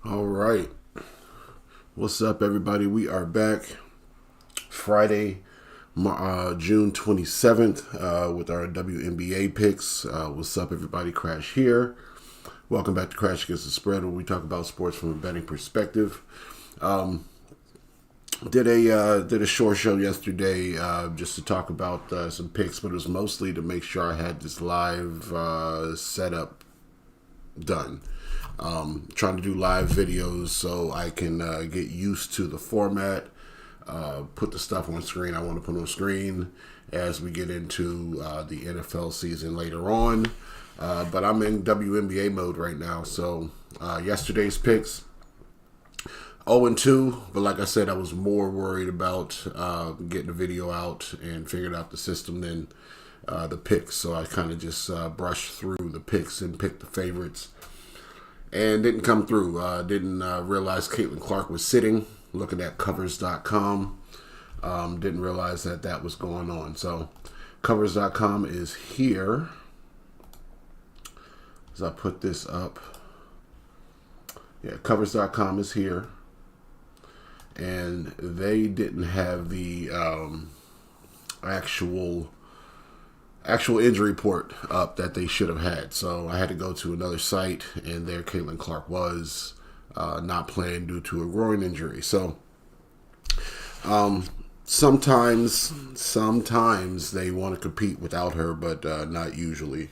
All right. What's up, everybody? We are back Friday, June 27th, with our WNBA picks. What's up, everybody? Crash here. Welcome back to Crash Against the Spread, where we talk about sports from a betting perspective. Did a short show yesterday just to talk about some picks, but it was mostly to make sure I had this live setup done. Trying to do live videos so I can get used to the format, put the stuff on screen I want to put on screen as we get into the NFL season later on. But I'm in WNBA mode right now. So yesterday's picks, 0-2, but like I said, I was more worried about getting the video out and figured out the system than the picks. So I kind of just brushed through the picks and picked the favorites. And didn't come through. Didn't realize Caitlin Clark was sitting, looking at covers.com. Didn't realize that was going on. So covers.com is here. As I put this up. Yeah, covers.com is here. And they didn't have the actual injury report up that they should have had. So I had to go to another site, and there Caitlin Clark was not playing due to a groin injury. So sometimes they want to compete without her, but not usually.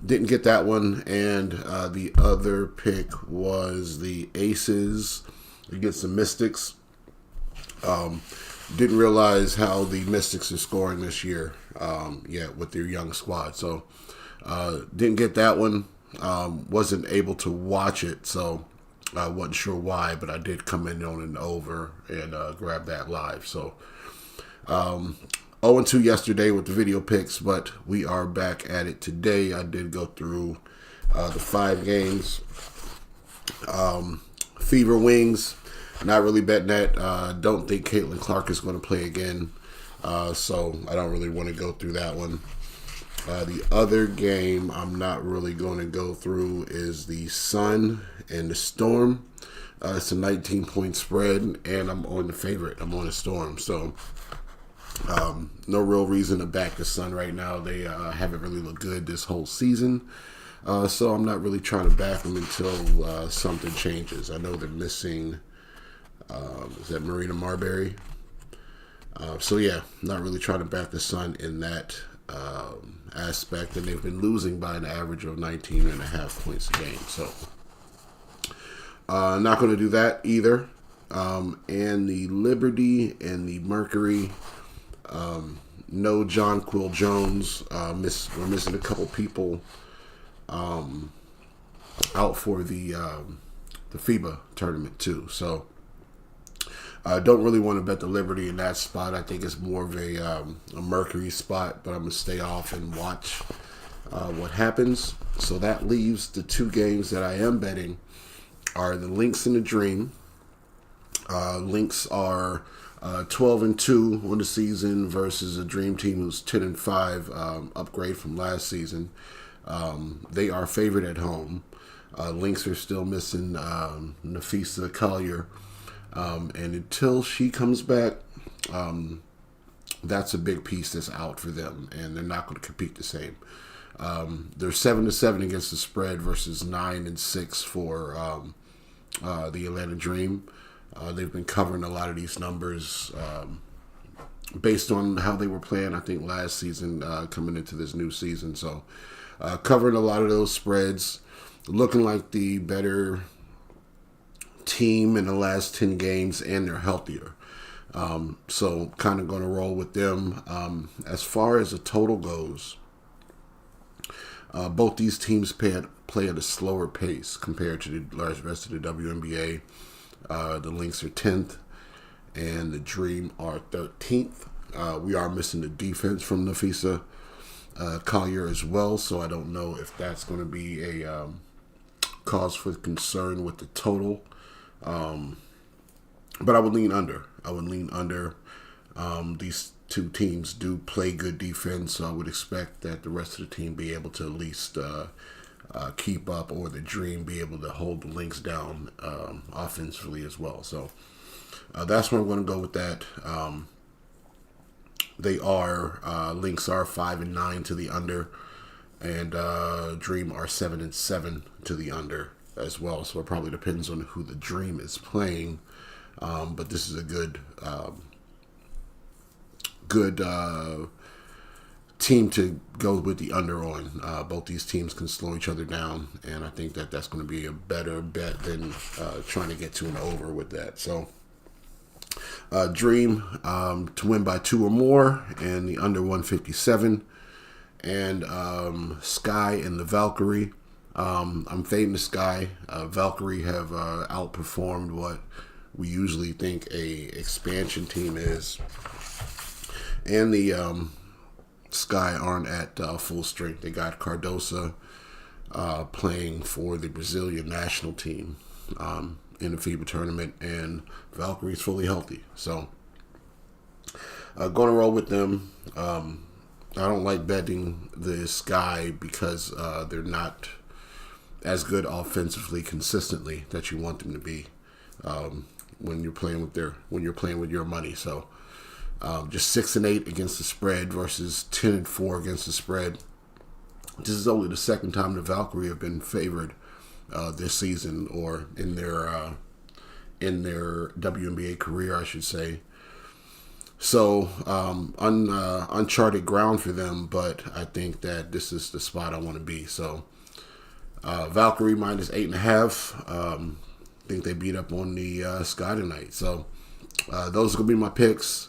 Didn't get that one. And the other pick was the Aces against the Mystics. Didn't realize how the Mystics are scoring this year yet with their young squad. So didn't get that one. Wasn't able to watch it, so I wasn't sure why, but I did come in on an over and grab that live. So 0-2 yesterday with the video picks, but we are back at it today. I did go through the 5 games. Fever Wings. Not really betting that. Don't think Caitlin Clark is going to play again. So I don't really want to go through that one. The other game I'm not really going to go through is the Sun and the Storm. It's a 19-point spread, and I'm on the favorite. I'm on the Storm. So no real reason to back the Sun right now. They haven't really looked good this whole season. So I'm not really trying to back them until something changes. I know they're missing... is that Marina Marbury? So yeah, not really trying to back the Sun in that aspect, and they've been losing by an average of 19.5 points a game. So not going to do that either. And the Liberty and the Mercury, no John Quill Jones. We're missing a couple people out for the FIBA tournament too. So. Don't really want to bet the Liberty in that spot. I think it's more of a Mercury spot, but I'm going to stay off and watch what happens. So that leaves the 2 games that I am betting are the Lynx and the Dream. Lynx are 12-2 on the season versus a Dream team who's 10-5, upgrade from last season. They are favored at home. Lynx are still missing Nafisa Collier. And until she comes back, that's a big piece that's out for them, and they're not going to compete the same. They're 7-7 against the spread versus 9-6 for the Atlanta Dream. They've been covering a lot of these numbers based on how they were playing, I think, last season coming into this new season. So covering a lot of those spreads, looking like the better team in the last 10 games, and they're healthier. So kind of going to roll with them. As far as the total goes, both these teams play at a slower pace compared to the rest of the WNBA. The Lynx are 10th, and the Dream are 13th. We are missing the defense from Nafisa Collier as well, so I don't know if that's going to be a cause for concern with the total. But I would lean under. These 2 teams do play good defense, so I would expect that the rest of the team be able to at least keep up, or the Dream be able to hold the Lynx down offensively as well. So that's where I'm going to go with that. Lynx are 5-9 to the under, and Dream are 7-7 to the under as well. So it probably depends on who the Dream is playing. But this is a good team to go with the under on. Both these teams can slow each other down, and I think that that's going to be a better bet than trying to get to an over with that. So Dream to win by 2 or more, and the under 157. And Sky and the Valkyrie. I'm fading the Sky. Valkyrie have outperformed what we usually think a expansion team is, and the Sky aren't at full strength. They got Cardosa playing for the Brazilian national team in the FIBA tournament, and Valkyrie's fully healthy. So going to roll with them. I don't like betting the Sky because they're not as good offensively consistently that you want them to be when you're playing with your money. So just 6-8 against the spread versus 10-4 against the spread. This is only the second time the Valkyrie have been favored this season, or in their WNBA career, I should say. So uncharted ground for them, but I think that this is the spot I want to be. So Valkyrie minus 8.5. I think they beat up on the Sky tonight. So those are gonna be my picks.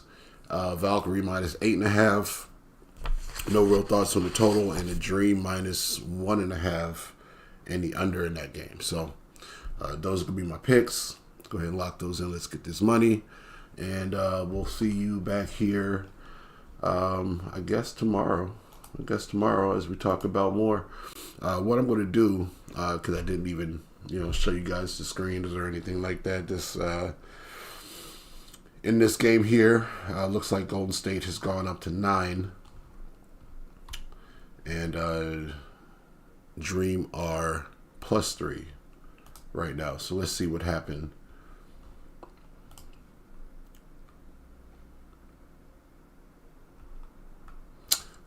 Valkyrie minus 8.5. No real thoughts on the total, and the Dream minus 1.5, and the under in that game. So those are gonna be my picks. Let's go ahead and lock those in. Let's get this money, and we'll see you back here. I guess tomorrow as we talk about more. What I'm going to do, because I didn't even show you guys the screens or anything like that. This in this game here, looks like Golden State has gone up to 9, and Dream are +3 right now. So let's see what happened.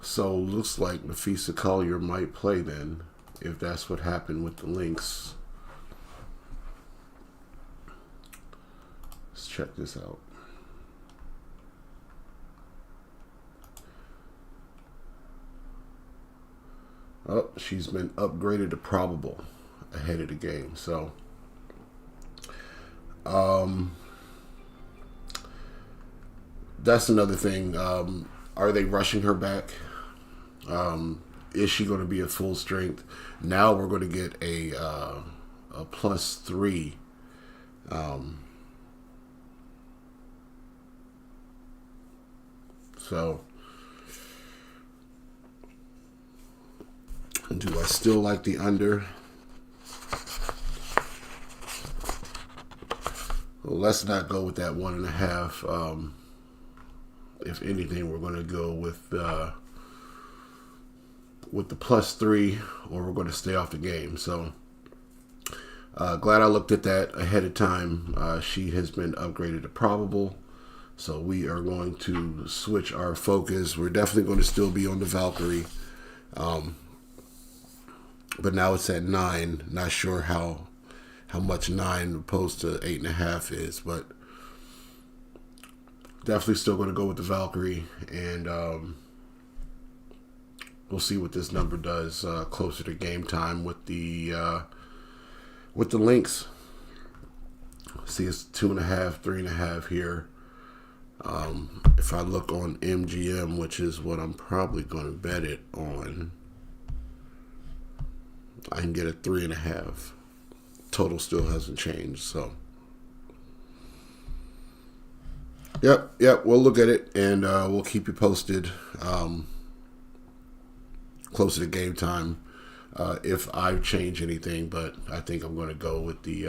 So looks like Nafisa Collier might play then, if that's what happened with the Lynx. Let's check this out. Oh, she's been upgraded to probable ahead of the game. So that's another thing. Are they rushing her back? Is she going to be at full strength? Now we're going to get a +3. So do I still like the under? Well, let's not go with that 1.5. If anything, we're going to go with the +3, or we're going to stay off the game. So glad I looked at that ahead of time. She has been upgraded to probable, so we are going to switch our focus. We're definitely going to still be on the Valkyrie, but now it's at 9. Not sure how much 9 opposed to 8.5 is, but definitely still going to go with the Valkyrie, and we'll see what this number does closer to game time with the Lynx. See, it's 2.5, 3.5 here. If I look on MGM, which is what I'm probably going to bet it on, I can get a 3.5. Total still hasn't changed, so. Yep. We'll look at it, and we'll keep you posted closer to game time if I change anything. But I think I'm going to go with the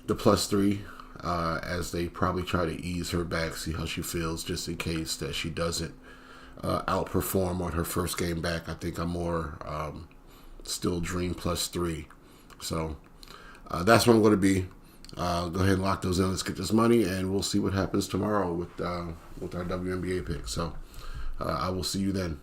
+3 as they probably try to ease her back, see how she feels, just in case that she doesn't outperform on her first game back. I think I'm more still Dream +3. So that's what I'm going to be. Go ahead and lock those in. Let's get this money, and we'll see what happens tomorrow with our WNBA pick. So I will see you then.